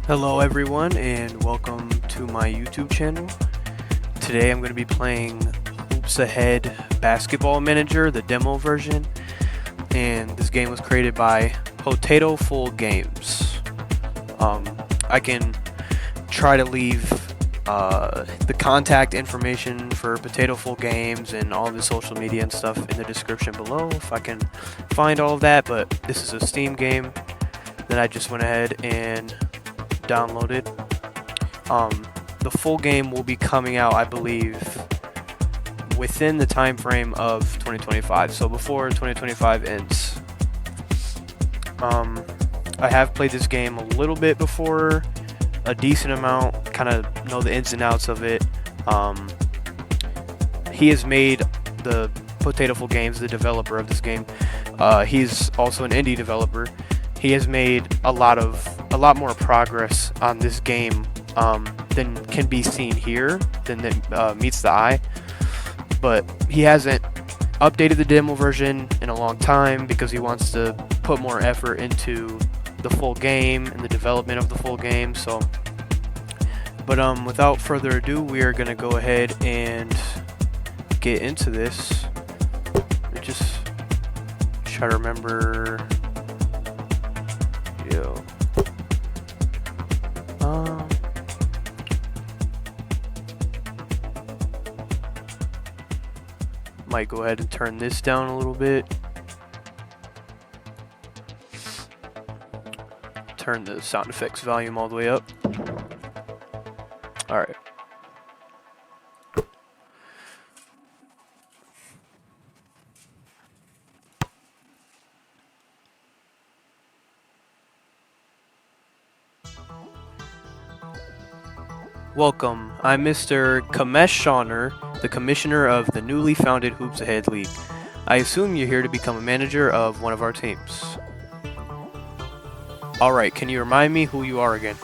Hello everyone and welcome to my YouTube channel. Today I'm going to be playing Hoops Ahead Basketball Manager, the demo version, and this game was created by Potatoful Games. I can try to leave the contact information for Potatoful Games and all the social media and stuff in the description below if I can find all of that, but this is a Steam game that I just went ahead and downloaded. The full game will be coming out, I believe, within the time frame of 2025, so before 2025 ends. I have played this game a little bit before, a decent amount, kind of know the ins and outs of it. He has made the Potatoful Games, the developer of this game. He's also an indie developer. He has made a lot more progress on this game than can be seen here, than that meets the eye. But he hasn't updated the demo version in a long time because he wants to put more effort into the full game and the development of the full game. So, but without further ado, we are gonna go ahead and get into this. Let me just try to remember. Might go ahead and turn this down a little bit. Turn the sound effects volume all the way up. Alright. Welcome, I'm Mr. Kamesh Shawner, the commissioner of the newly founded Hoops Ahead League. I assume you're here to become a manager of one of our teams. Alright, can you remind me who you are again?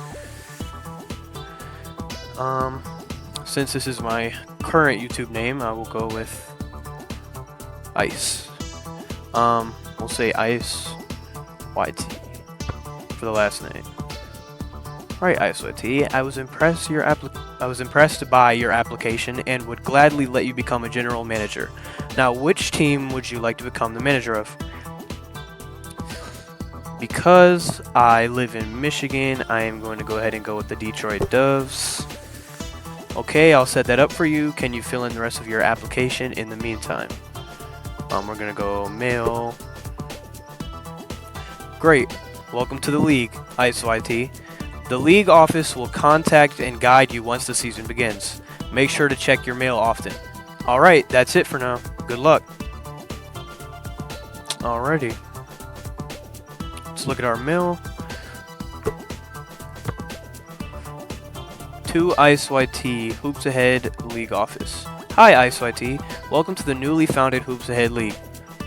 Since this is my current YouTube name, I will go with Ice. We'll say Ice YT for the last name. Alright, ISOT, I was impressed by your application and would gladly let you become a general manager. Now, which team would you like to become the manager of? Because I live in Michigan, I am going to go ahead and go with the Detroit Doves. Okay, I'll set that up for you. Can you fill in the rest of your application in the meantime? We're going to go male. Great. Welcome to the league, ISOT. The league office will contact and guide you once the season begins. Make sure to check your mail often. Alright, that's it for now. Good luck. Alrighty. Let's look at our mail. To ISYT, Hoops Ahead League Office. Hi ISYT, welcome to the newly founded Hoops Ahead League.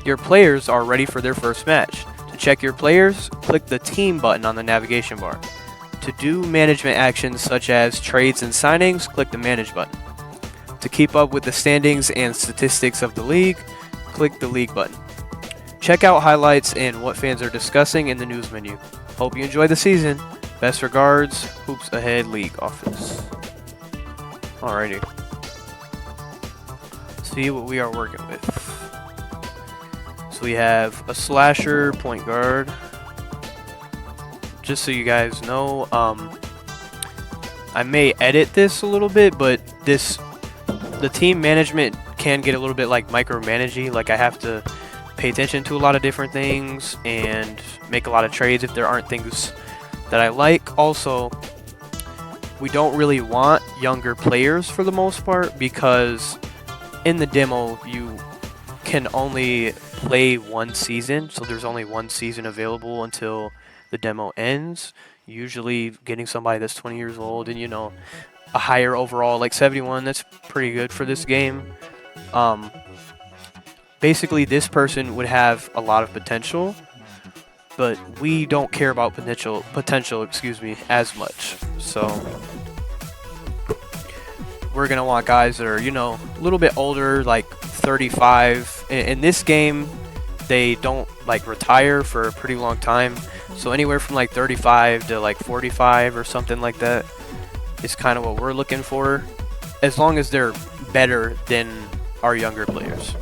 Your players are ready for their first match. To check your players, click the team button on the navigation bar. To do management actions such as trades and signings, click the Manage button. To keep up with the standings and statistics of the league, click the League button. Check out highlights and what fans are discussing in the news menu. Hope you enjoy the season. Best regards, Hoops Ahead League Office. Alrighty. See what we are working with. So we have a slasher, point guard. Just so you guys know, I may edit this a little bit, but the team management can get a little bit like micromanagey. Like I have to pay attention to a lot of different things and make a lot of trades if there aren't things that I like. Also, we don't really want younger players for the most part because in the demo you can only play one season, so there's only one season available until the demo ends. Usually getting somebody that's 20 years old and, you know, a higher overall, like 71, that's pretty good for this game. Basically, this person would have a lot of potential, but we don't care about potential, as much. So we're gonna want guys that are, you know, a little bit older, like 35. In this game, they don't like retire for a pretty long time, So anywhere from like 35 to like 45 or something like that is kind of what we're looking for, as long as they're better than our younger players.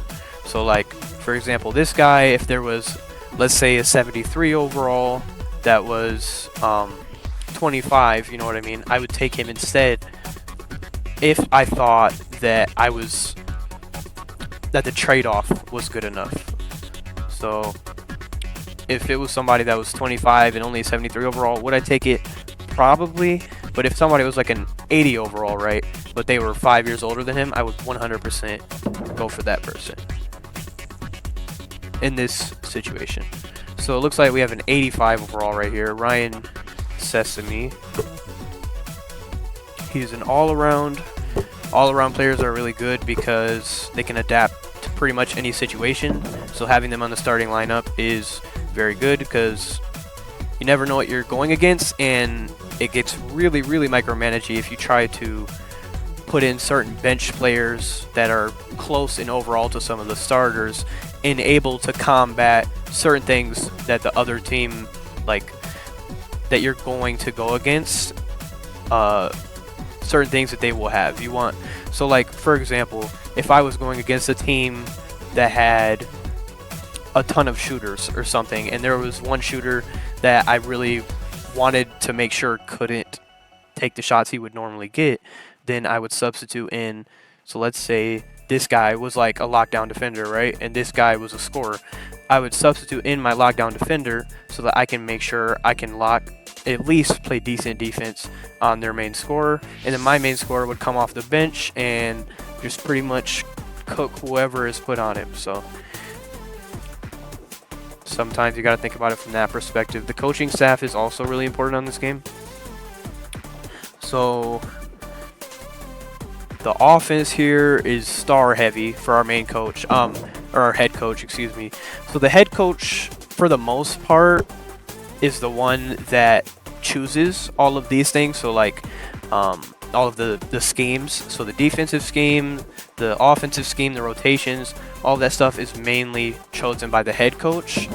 So like, for example, this guy, if there was, let's say, a 73 overall that was 25, you know what I mean, I would take him instead if I thought that that the trade-off was good enough. So if it was somebody that was 25 and only 73 overall, would I take it? Probably. But if somebody was like an 80 overall, right, but they were 5 years older than him, I would 100% go for that person in this situation. So it looks like we have an 85 overall right here, Ryan Sesame. He's an all-around. All-around players are really good because they can adapt to pretty much any situation. So having them on the starting lineup is very good because you never know what you're going against, and it gets really, really micromanagey if you try to put in certain bench players that are close in overall to some of the starters and able to combat certain things that the other team, like, that you're going to go against, certain things that they will have. You want, so like, for example, if I was going against a team that had a ton of shooters or something, and there was one shooter that I really wanted to make sure couldn't take the shots he would normally get, then I would substitute in. So let's say this guy was like a lockdown defender, right? And this guy was a scorer. I would substitute in my lockdown defender so that I can make sure I can at least play decent defense on their main scorer. And then my main scorer would come off the bench and just pretty much cook whoever is put on him. So sometimes you got to think about it from that perspective. The coaching staff is also really important on this game. So the offense here is star heavy for our main coach, or our head coach, excuse me. So the head coach, for the most part, is the one that chooses all of these things. So like all of the schemes. So the defensive scheme, the offensive scheme, the rotations, all that stuff is mainly chosen by the head coach.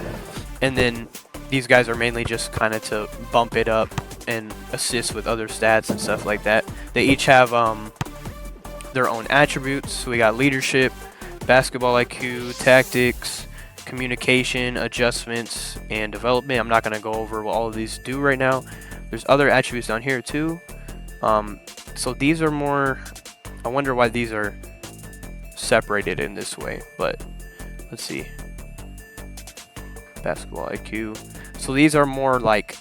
And then these guys are mainly just kind of to bump it up and assist with other stats and stuff like that. They each have their own attributes. So we got leadership, basketball IQ, tactics, communication, adjustments, and development. I'm not going to go over what all of these do right now. There's other attributes down here too. So these are more, I wonder why these are separated in this way, but let's see. Basketball IQ. So these are more like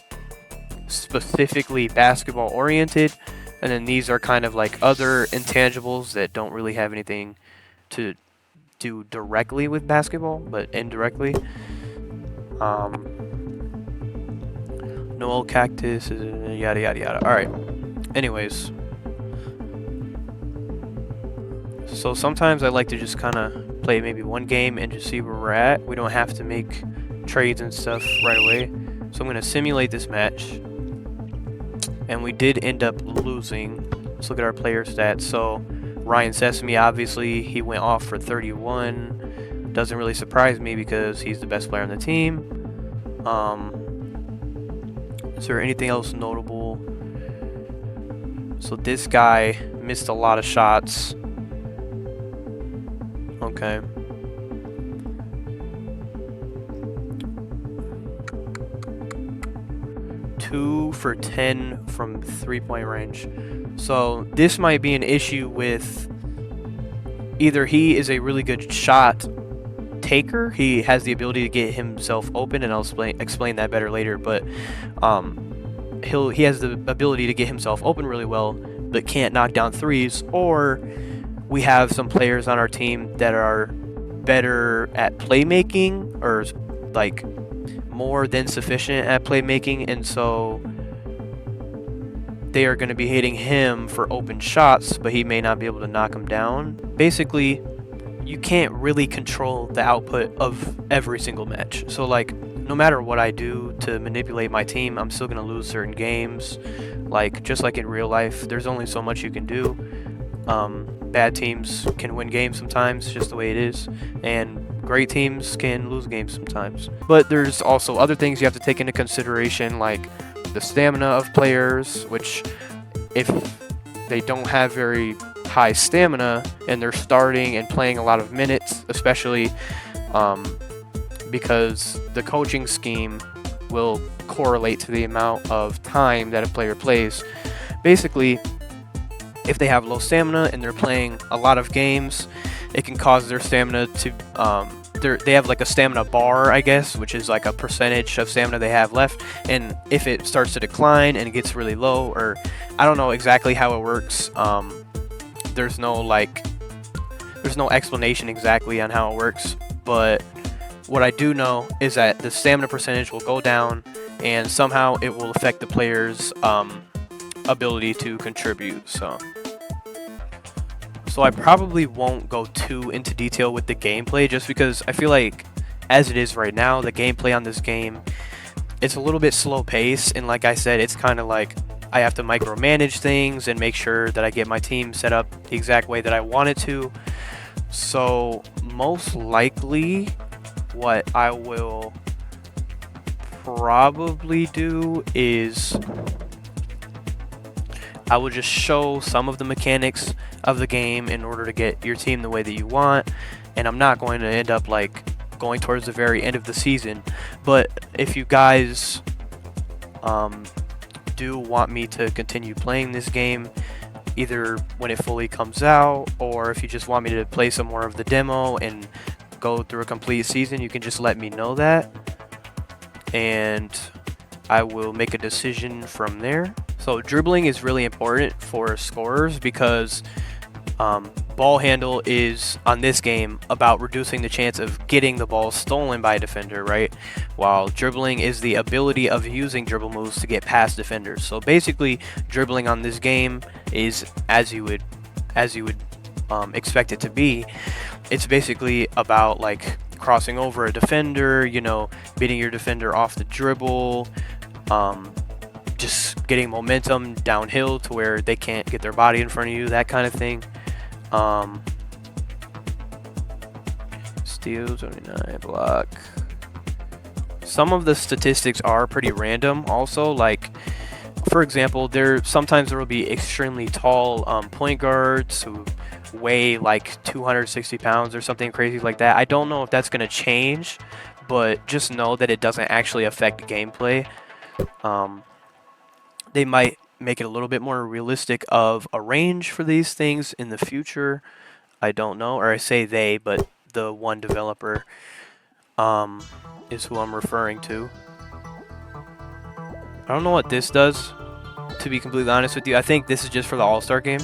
specifically basketball oriented, and then these are kind of like other intangibles that don't really have anything to do directly with basketball, but indirectly. Noel Cactus, yada yada yada. All right. Anyways, so sometimes I like to just kind of play maybe one game and just see where we're at. We don't have to make trades and stuff right away. So I'm going to simulate this match. And we did end up losing. Let's look at our player stats. So Ryan Sesame, obviously, he went off for 31. Doesn't really surprise me because he's the best player on the team. Is there anything else notable? So this guy missed a lot of shots. Okay. Two for 10 from 3-point range. So this might be an issue with either he is a really good shot taker. He has the ability to get himself open, and I'll explain that better later. But he has the ability to get himself open really well, but can't knock down threes. Or we have some players on our team that are better at playmaking, or like more than sufficient at playmaking, and so they are going to be hitting him for open shots, but he may not be able to knock them down. Basically, you can't really control the output of every single match. So like, no matter what I do to manipulate my team, I'm still going to lose certain games. Like, just like in real life, there's only so much you can do. Bad teams can win games sometimes, just the way it is, and great teams can lose games sometimes. But there's also other things you have to take into consideration, like the stamina of players, which if they don't have very high stamina and they're starting and playing a lot of minutes, especially because the coaching scheme will correlate to the amount of time that a player plays. Basically, if they have low stamina and they're playing a lot of games, it can cause their stamina to they have like a stamina bar, I guess, which is like a percentage of stamina they have left, and if it starts to decline and it gets really low, or I don't know exactly how it works, there's no explanation exactly on how it works, but what I do know is that the stamina percentage will go down, and somehow it will affect the player's ability to contribute. So I probably won't go too into detail with the gameplay, just because I feel like as it is right now, the gameplay on this game, it's a little bit slow paced, and like I said, it's kind of like I have to micromanage things and make sure that I get my team set up the exact way that I want it to. So most likely what I will probably do is I will just show some of the mechanics of the game in order to get your team the way that you want, and I'm not going to end up like going towards the very end of the season. But if you guys do want me to continue playing this game, either when it fully comes out, or if you just want me to play some more of the demo and go through a complete season, you can just let me know that, and I will make a decision from there. So dribbling is really important for scorers because ball handle is, on this game, about reducing the chance of getting the ball stolen by a defender, right? While dribbling is the ability of using dribble moves to get past defenders. So basically, dribbling on this game is as you would expect it to be. It's basically about like crossing over a defender, you know, beating your defender off the dribble, just getting momentum downhill to where they can't get their body in front of you, that kind of thing. Steal 29, block. Some of the statistics are pretty random also, like for example, sometimes there will be extremely tall point guards who weigh like 260 pounds or something crazy like that. I don't know if that's going to change, but just know that it doesn't actually affect gameplay. They might make it a little bit more realistic of a range for these things in the future. I don't know, or I say they, but the one developer is who I'm referring to. I don't know what this does, to be completely honest with you. I think this is just for the All-Star game.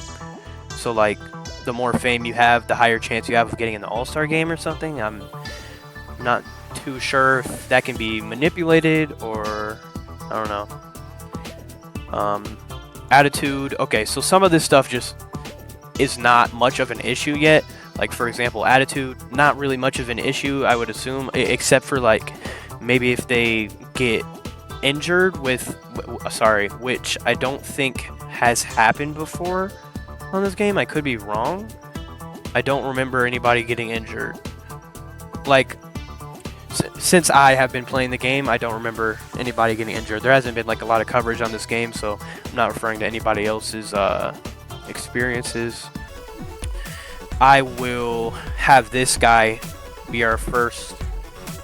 So like, the more fame you have, the higher chance you have of getting in the All-Star game or something. I'm not too sure if that can be manipulated, or I don't know. Attitude. Okay, so some of this stuff just is not much of an issue yet. Like for example, attitude, not really much of an issue, I would assume, except for like maybe if they get injured which I don't think has happened before on this game. I could be wrong. I don't remember anybody getting injured. Like, since I have been playing the game, I don't remember anybody getting injured. There hasn't been like a lot of coverage on this game, so I'm not referring to anybody else's experiences. I will have this guy be our first,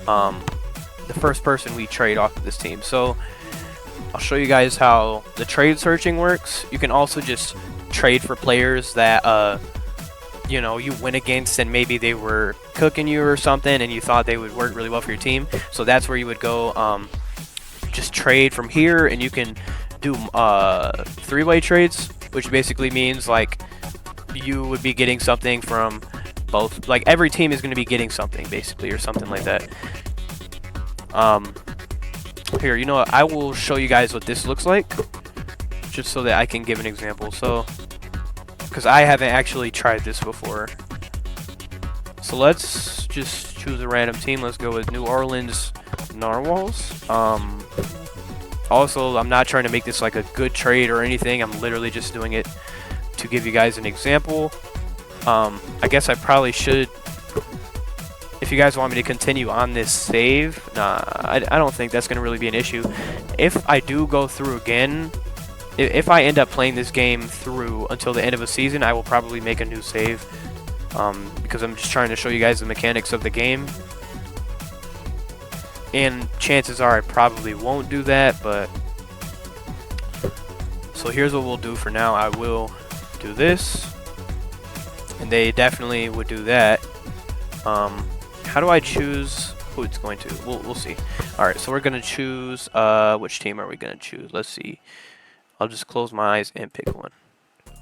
the first person we trade off of this team. So I'll show you guys how the trade searching works. You can also just trade for players that you know, you win against and maybe they were cooking you or something and you thought they would work really well for your team. So that's where you would go, just trade from here, and you can do three-way trades, which basically means like you would be getting something from both, like every team is going to be getting something basically, or something like that. Here, you know what, I will show you guys what this looks like just so that I can give an example. So because I haven't actually tried this before. So let's just choose a random team. Let's go with New Orleans Narwhals. Also, I'm not trying to make this like a good trade or anything. I'm literally just doing it to give you guys an example. I guess I probably should, if if you guys want me to continue on this save, nah, I don't think that's going to really be an issue. If I do go through again, if I end up playing this game through until the end of a season, I will probably make a new save, because I'm just trying to show you guys the mechanics of the game. And chances are I probably won't do that, but... So here's what we'll do for now. I will do this, and they definitely would do that. How do I choose who it's going to? We'll see. Alright, so we're going to choose, which team are we going to choose? Let's see. I'll just close my eyes and pick one.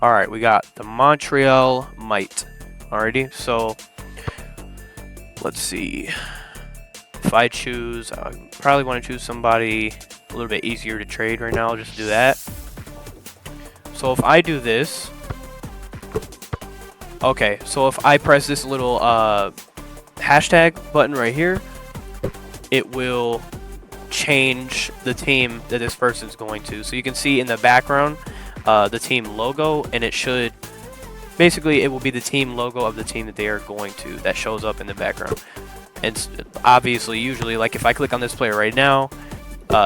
Alright, we got the Montreal Might. Alrighty, so let's see. If I choose, I probably want to choose somebody a little bit easier to trade right now. I'll just do that. So if I do this, okay, so if I press this little hashtag button right here, it will change the team that this person's going to. So you can see in the background the team logo, and it should basically, it will be the team logo of the team that they are going to that shows up in the background. And obviously, usually, like if I click on this player right now,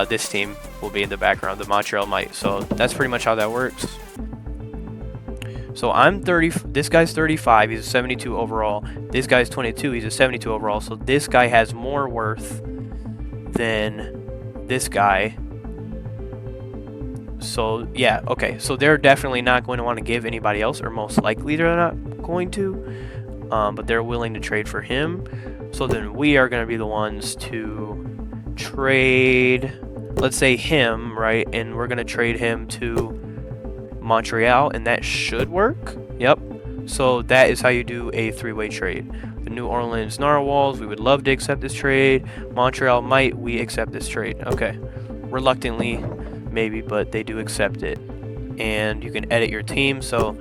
this team will be in the background, the Montreal Might. So that's pretty much how that works. So I'm 30, this guy's 35, he's a 72 overall. This guy's 22, he's a 72 overall. So this guy has more worth than this guy. So yeah, okay. So they're definitely not going to want to give anybody else, or most likely they're not going to. But they're willing to trade for him. So then we are going to be the ones to trade, let's say him, right? And we're going to trade him to Montreal, and that should work. Yep. So that is how you do a three-way trade. The New Orleans Narwhals, we would love to accept this trade. Montreal Might, we accept this trade. Okay. Reluctantly, maybe, but they do accept it. And you can edit your team. So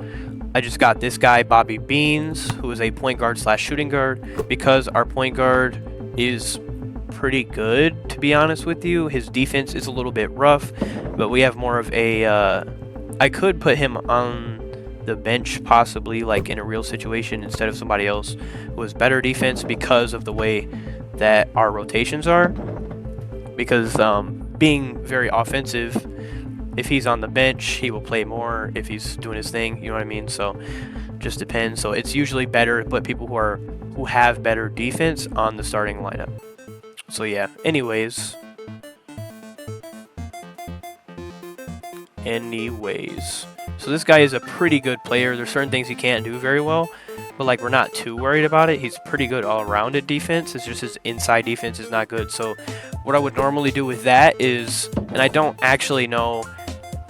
I just got this guy, Bobby Beans, who is a point guard slash shooting guard. Because our point guard is pretty good, to be honest with you. His defense is a little bit rough, but we have more of a... I could put him on the bench, possibly, like in a real situation, instead of somebody else who has better defense, because of the way that our rotations are. Because being very offensive, if he's on the bench, he will play more if he's doing his thing, you know what I mean? So just depends. So it's usually better to put people who have better defense on the starting lineup. So yeah, anyways, so this guy is a pretty good player. There's certain things he can't do very well, but like, we're not too worried about it. He's pretty good all around at defense. It's just his inside defense is not good. So what I would normally do with that is, and I don't actually know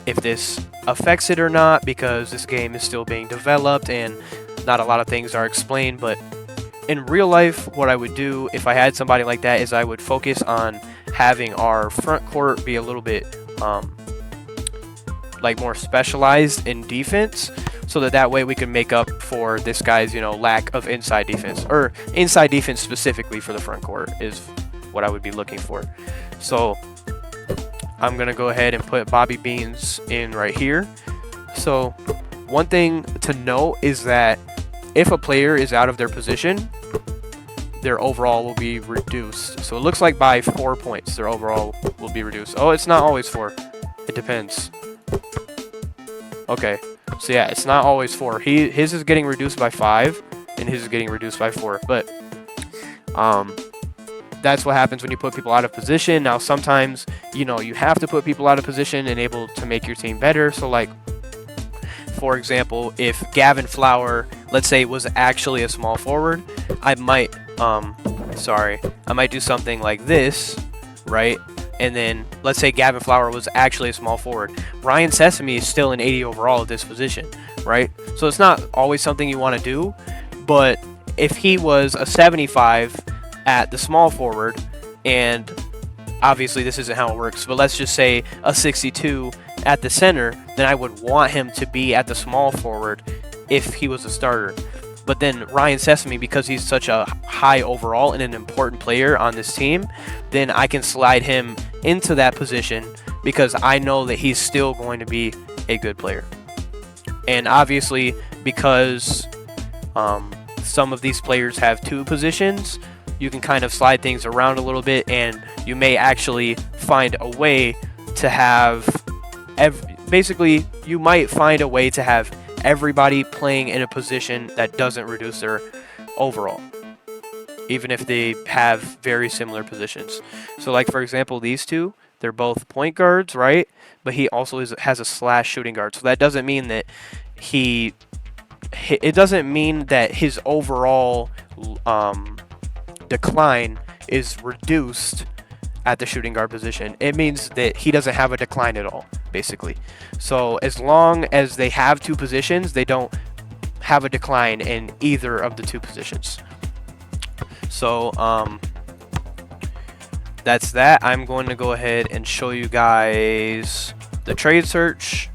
if this affects it or not, because this game is still being developed and not a lot of things are explained, but in real life, what I would do if I had somebody like that is I would focus on having our front court be a little bit like more specialized in defense, so that way we can make up for this guy's, you know, lack of inside defense, or inside defense specifically for the front court is what I would be looking for. So I'm gonna go ahead and put Bobby Beans in right here. So one thing to note is that if a player is out of their position, their overall will be reduced. So it looks like by 4 points their overall will be reduced. Oh, it's not always 4. It depends. Okay, so yeah, it's not always 4. His is getting reduced by 5, and his is getting reduced by 4. But that's what happens when you put people out of position. Now, sometimes, you know, you have to put people out of position and able to make your team better. So, like, for example, if Gavin Flower, let's say, was actually a small forward, I might do something like this, right? And then let's say Gavin Flower was actually a small forward. Ryan Sesame is still an 80 overall at this position, right? So it's not always something you want to do, but if he was a 75 at the small forward, and obviously this isn't how it works, but let's just say a 62 at the center, then I would want him to be at the small forward if he was a starter. But then Ryan Sesame, because he's such a high overall and an important player on this team, then I can slide him into that position because I know that he's still going to be a good player. And obviously, because some of these players have 2 positions, you can kind of slide things around a little bit, and you may actually find a way to have basically you might find a way to have everybody playing in a position that doesn't reduce their overall, even if they have very similar positions. So like for example, these two, they're both point guards, right? But he also has a slash shooting guard. So that doesn't mean that it doesn't mean that his overall decline is reduced at the shooting guard position. It means that he doesn't have a decline at all, basically. So as long as they have two positions, they don't have a decline in either of the two positions. So that's that. I'm going to go ahead and show you guys the trade search.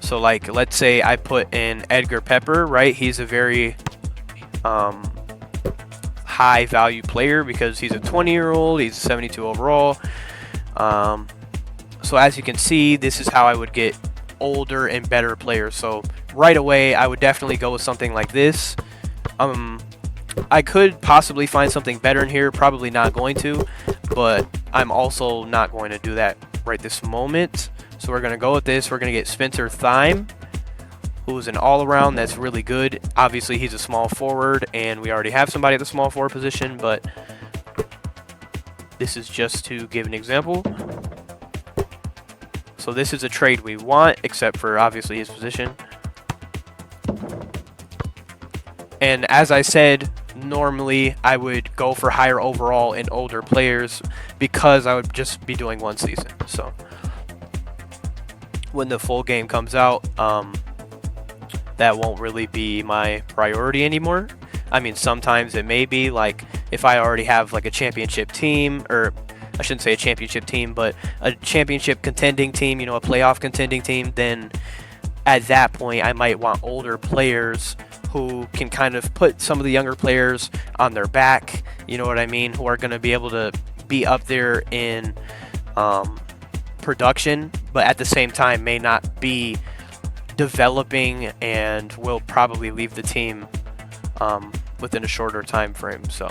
So like, let's say I put in Edgar Pepper, right? He's a very high value player because he's a 20-year-old, he's 72 overall. So as you can see, this is how I would get older and better players. So right away, I would definitely go with something like this. I could possibly find something better in here, probably not going to, but I'm also not going to do that right this moment. So we're going to go with this. We're going to get Spencer Thyme, who's an all-around that's really good. Obviously, he's a small forward, and we already have somebody at the small forward position, but this is just to give an example. So this is a trade we want, except for obviously his position. And as I said, normally I would go for higher overall in older players because I would just be doing one season. So when the full game comes out, that won't really be my priority anymore. I mean, sometimes it may be, like if I already have like a championship team, or I shouldn't say a championship team, but a championship contending team, you know, a playoff contending team, then at that point I might want older players who can kind of put some of the younger players on their back, you know what I mean, who are going to be able to be up there in production, but at the same time may not be developing and will probably leave the team within a shorter time frame. So,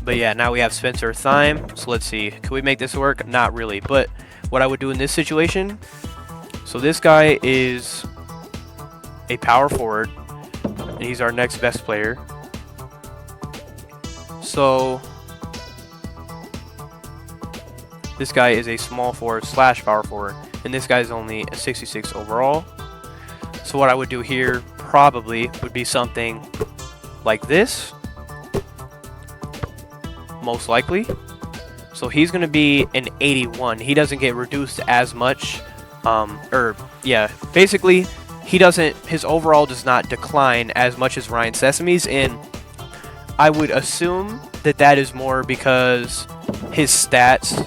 but yeah, now we have Spencer Thyme. So let's see, can we make this work? Not really, but what I would do in this situation, so this guy is a power forward and he's our next best player. So this guy is a small forward slash power forward, and this guy is only a 66 overall. So what I would do here probably would be something like this, most likely. So he's going to be an 81. He doesn't get reduced as much, basically his overall does not decline as much as Ryan Sesame's, and I would assume that that is more because his stats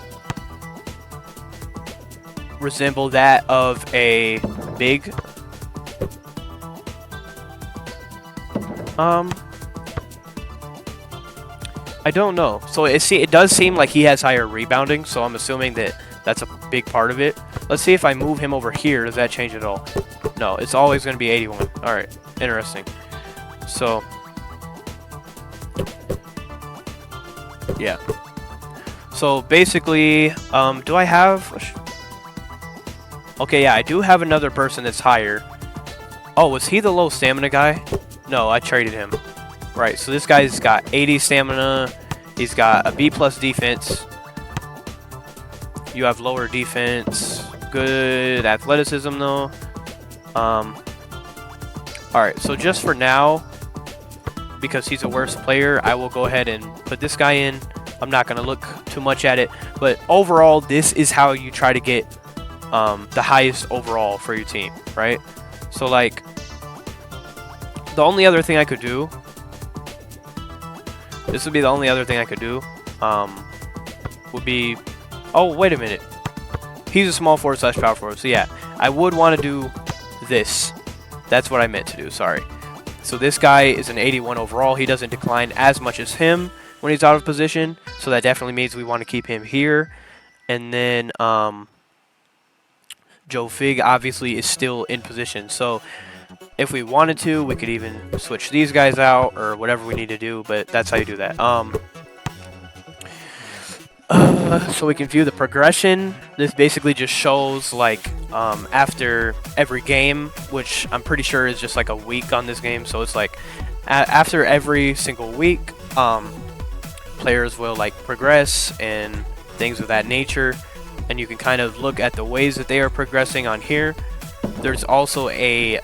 resemble that of a big. I don't know. So it does seem like he has higher rebounding, so I'm assuming that that's a big part of it. Let's see if I move him over here. Does that change at all? No, it's always going to be 81. All right, interesting. So, yeah. So basically, do I have... Okay, yeah, I do have another person that's higher. Oh, was he the low stamina guy? No, I traded him. Right, so this guy's got 80 stamina. He's got a B+ defense. You have lower defense. Good athleticism, though. Alright, so just for now, because he's a worse player, I will go ahead and put this guy in. I'm not going to look too much at it. But overall, this is how you try to get the highest overall for your team, right? So, like, the only other thing I could do, this would be the only other thing I could do, would be, oh, wait a minute. He's a small forward slash power forward. So, yeah, I would want to do this. That's what I meant to do, sorry. So this guy is an 81 overall. He doesn't decline as much as him when he's out of position. So that definitely means we want to keep him here. And then Joe Fig obviously is still in position. So if we wanted to, we could even switch these guys out or whatever we need to do, but that's how you do that. So we can view the progression. This basically just shows like after every game, which I'm pretty sure is just like a week on this game. So it's like after every single week, players will like progress and things of that nature, and you can kind of look at the ways that they are progressing on here. There's also a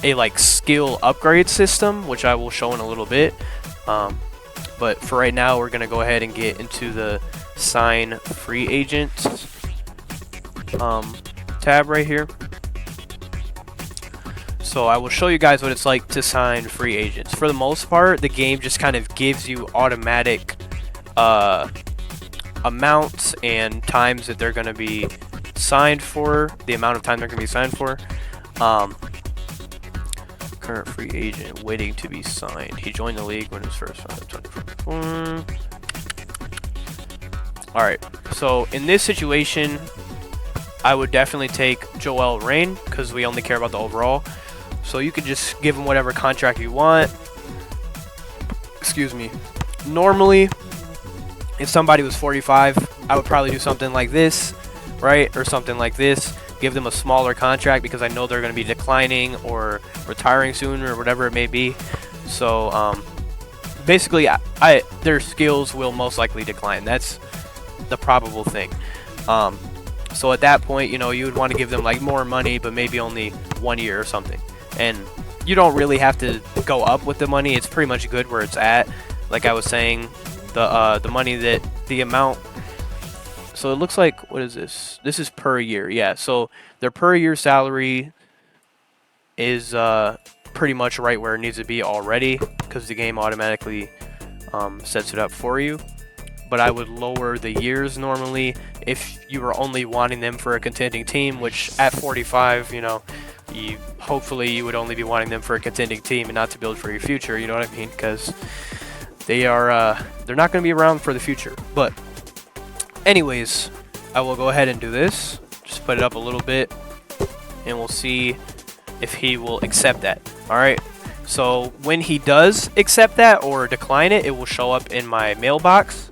like skill upgrade system, which I will show in a little bit. But for right now, we're gonna go ahead and get into the sign free agents tab right here. So I will show you guys what it's like to sign free agents. For the most part, the game just kind of gives you automatic amounts and times that they're gonna be signed for, the amount of time they're gonna be signed for. Current free agent waiting to be signed. He joined the league when it was first founded. 2024. Alright, so in this situation, I would definitely take Joel Rain because we only care about the overall. So you could just give him whatever contract you want. Excuse me. Normally, if somebody was 45, I would probably do something like this, right? Or something like this. Give them a smaller contract because I know they're going to be declining or retiring soon or whatever it may be. So basically, their skills will most likely decline. That's the probable thing. So at that point, you know, you would want to give them like more money, but maybe only 1 year or something. And you don't really have to go up with the money. It's pretty much good where it's at. Like I was saying, the money that the amount. So it looks like, what is this? This is per year. Yeah, so their per year salary is pretty much right where it needs to be already because the game automatically sets it up for you. But I would lower the years normally if you were only wanting them for a contending team, which at 45, you know, hopefully you would only be wanting them for a contending team and not to build for your future, you know what I mean? Because they're not going to be around for the future. But anyways, I will go ahead and do this. Just put it up a little bit, and we'll see if he will accept that. Alright, so when he does accept that or decline it, it will show up in my mailbox.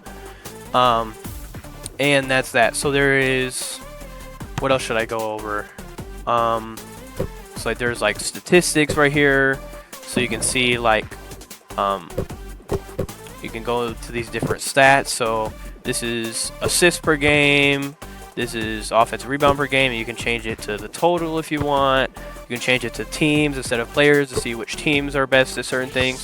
And that's that. So there is, what else should I go over? So like there's like statistics right here, so you can see like you can go to these different stats. So this is assists per game, this is offensive rebound per game, and you can change it to the total if you want. You can change it to teams instead of players to see which teams are best at certain things.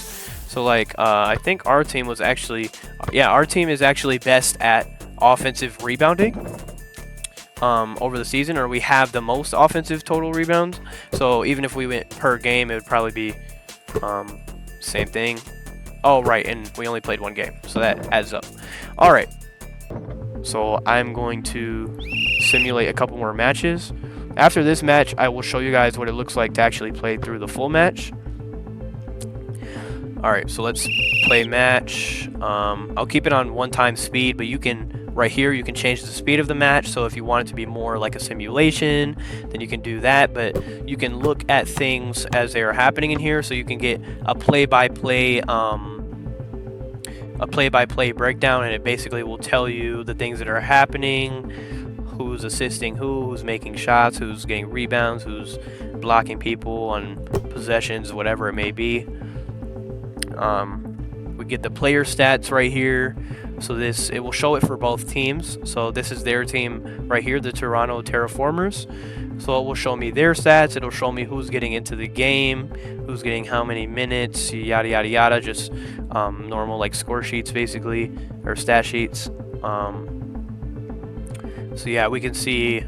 So like I think our team was actually, yeah, our team is actually best at offensive rebounding over the season, or we have the most offensive total rebounds. So even if we went per game, it would probably be same thing. Oh right, and we only played one game, so that adds up. All right, so I'm going to simulate a couple more matches. After this match, I will show you guys what it looks like to actually play through the full match. Alright, so let's play match. I'll keep it on 1x speed, but you can, right here, you can change the speed of the match. So if you want it to be more like a simulation, then you can do that. But you can look at things as they are happening in here, so you can get a play-by-play breakdown, and it basically will tell you the things that are happening, who's assisting who's making shots, who's getting rebounds, who's blocking people on possessions, whatever it may be. We get the player stats right here. So it will show it for both teams. So this is their team right here, the Toronto Terraformers. So it will show me their stats. It'll show me who's getting into the game, who's getting how many minutes, yada yada yada. Just normal like score sheets basically, or stat sheets. So yeah, we can see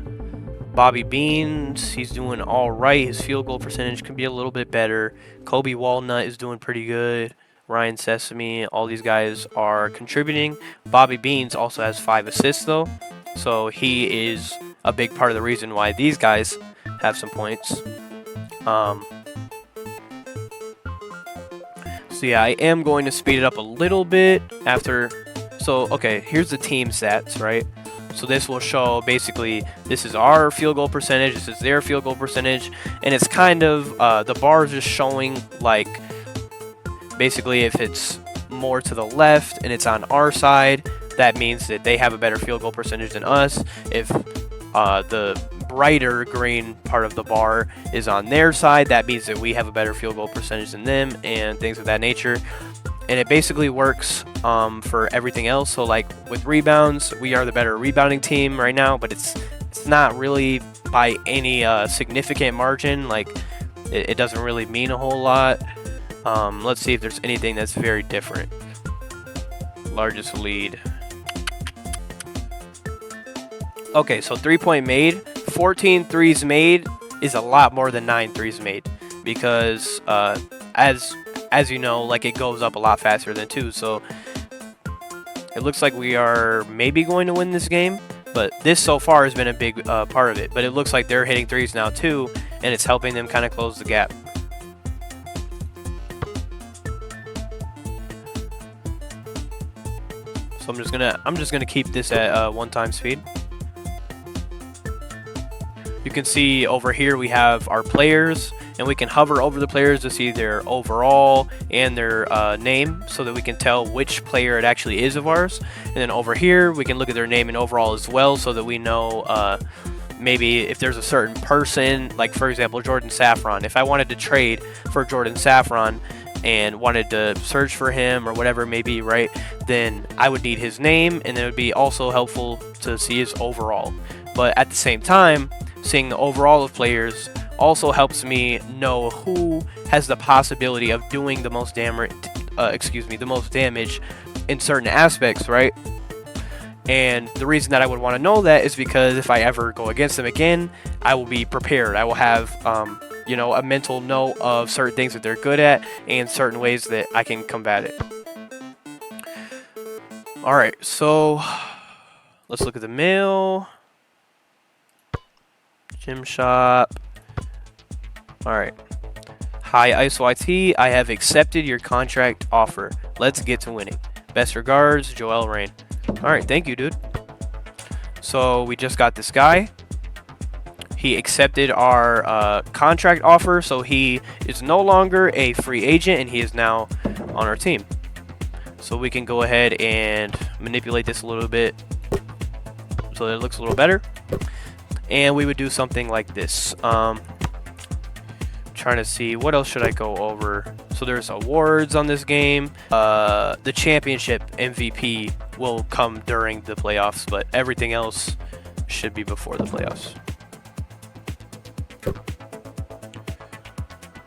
Bobby Beans, he's doing all right. His field goal percentage can be a little bit better. Kobe Walnut is doing pretty good. Ryan Sesame, all these guys are contributing. Bobby Beans also has 5 assists though, so he is a big part of the reason why these guys have some points. So yeah, I am going to speed it up a little bit after. So okay, here's the team stats, right? So this will show basically this is our field goal percentage, this is their field goal percentage, and it's kind of the bar is just showing like basically if it's more to the left and it's on our side, that means that they have a better field goal percentage than us. If the brighter green part of the bar is on their side, that means that we have a better field goal percentage than them, and things of that nature. And it basically works for everything else. So like with rebounds, we are the better rebounding team right now, but it's not really by any significant margin. Like it doesn't really mean a whole lot. Let's see if there's anything that's very different. Largest lead. Okay, so 3-point made. 14 threes made is a lot more than 9 threes made, because as you know, like it goes up a lot faster than 2. So it looks like we are maybe going to win this game, but this so far has been a big part of it. But it looks like they're hitting threes now too, and it's helping them kind of close the gap. So I'm just gonna keep this at 1 speed. You can see over here we have our players, and we can hover over the players to see their overall and their name, so that we can tell which player it actually is of ours. And then over here we can look at their name and overall as well, so that we know maybe if there's a certain person, like for example Jordan Saffron. If I wanted to trade for Jordan Saffron and wanted to search for him or whatever it may be, right, then I would need his name, and then it would be also helpful to see his overall. But at the same time, seeing the overall of players also helps me know who has the possibility of doing the most damage, the most damage in certain aspects, right? And the reason that I would want to know that is because if I ever go against them again, I will be prepared. I will have you know, a mental note of certain things that they're good at and certain ways that I can combat it. Alright, so let's look at the mail. Gym shop. Alright. Hi ISOIT, I have accepted your contract offer. Let's get to winning. Best regards, Joel Rain. Alright, thank you, dude. So we just got this guy. He accepted our contract offer, so he is no longer a free agent, and he is now on our team. So we can go ahead and manipulate this a little bit so that it looks a little better. And we would do something like this. Trying to see, what else should I go over? So there's awards on this game. The championship MVP will come during the playoffs, but everything else should be before the playoffs.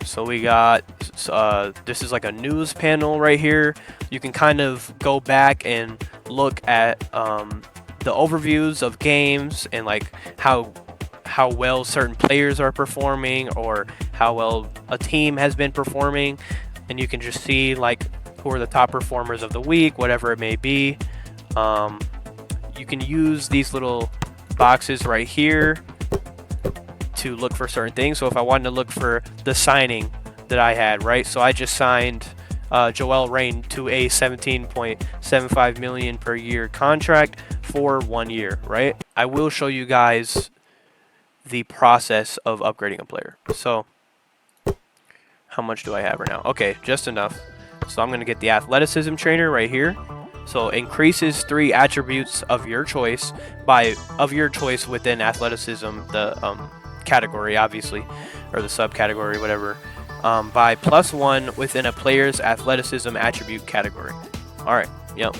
So we got, this is like a news panel right here. You can kind of go back and look at the overviews of games and like how well certain players are performing, or how well a team has been performing, and you can just see like who are the top performers of the week, whatever it may be. You can use these little boxes right here to look for certain things. So if I wanted to look for the signing that I had, right, so I just signed Joel Rain to a $17.75 million per year contract for 1 year, right? I will show you guys the process of upgrading a player. So how much do I have right now? Okay, just enough. So I'm going to get the athleticism trainer right here. So increases 3 attributes of your choice within athleticism, the category obviously, or the subcategory, whatever, by +1 within a player's athleticism attribute category. All right, yep.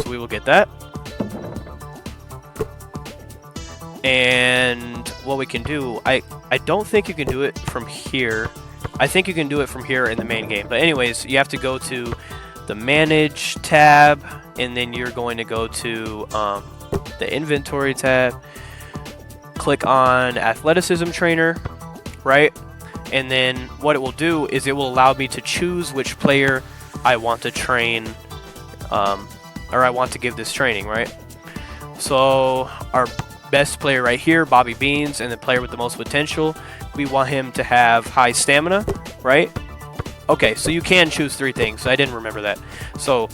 So we will get that. And what we can do, I don't think you can do it from here. I think you can do it from here in the main game. But anyways, you have to go to the Manage tab, and then you're going to go to the Inventory tab. Click on Athleticism Trainer, right? And then what it will do is it will allow me to choose which player I want to train, or I want to give this training, right? So our best player right here, Bobby Beans, and the player with the most potential, we want him to have high stamina, right? Okay, so you can choose 3 things. I didn't remember that. So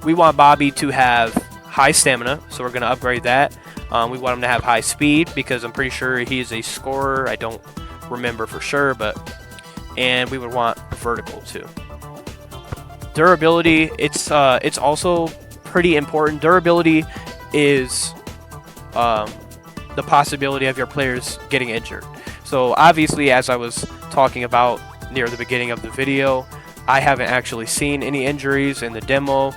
we want Bobby to have high stamina, so we're going to upgrade that. We want him to have high speed because I'm pretty sure he's a scorer. I don't remember for sure, and we would want vertical too. Durability, it's also pretty important. Durability is the possibility of your players getting injured. So obviously, as I was talking about near the beginning of the video, I haven't actually seen any injuries in the demo.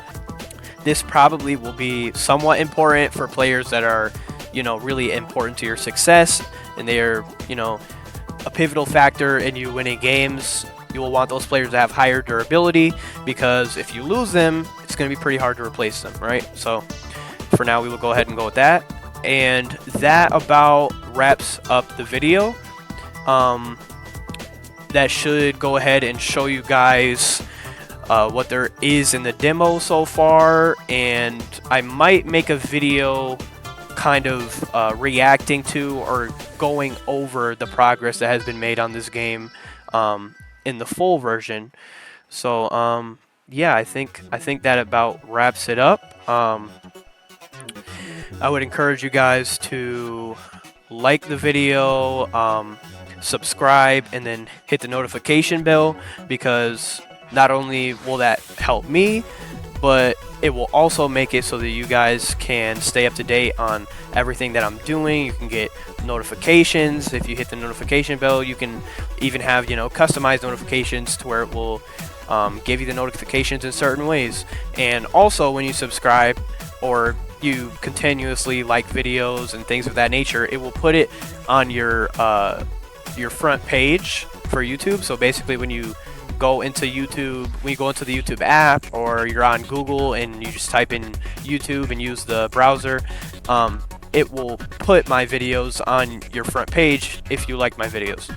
This probably will be somewhat important for players that are, really important to your success, and they're, a pivotal factor in you winning games. You will want those players to have higher durability, because if you lose them, it's going to be pretty hard to replace them, right? So for now, we will go ahead and go with that. And that about wraps up the video. That should go ahead and show you guys what there is in the demo so far, and I might make a video kind of reacting to or going over the progress that has been made on this game in the full version. So yeah, I think that about wraps it up. I would encourage you guys to like the video, subscribe, and then hit the notification bell, because not only will that help me, but it will also make it so that you guys can stay up to date on everything that I'm doing. You can get notifications. If you hit the notification bell, you can even have, customized notifications to where it will give you the notifications in certain ways. And also, when you subscribe or you continuously like videos and things of that nature, it will put it on your front page for YouTube. So basically, when you go into YouTube, when you go into the YouTube app, or you're on Google and you just type in YouTube and use the browser, it will put my videos on your front page if you like my videos.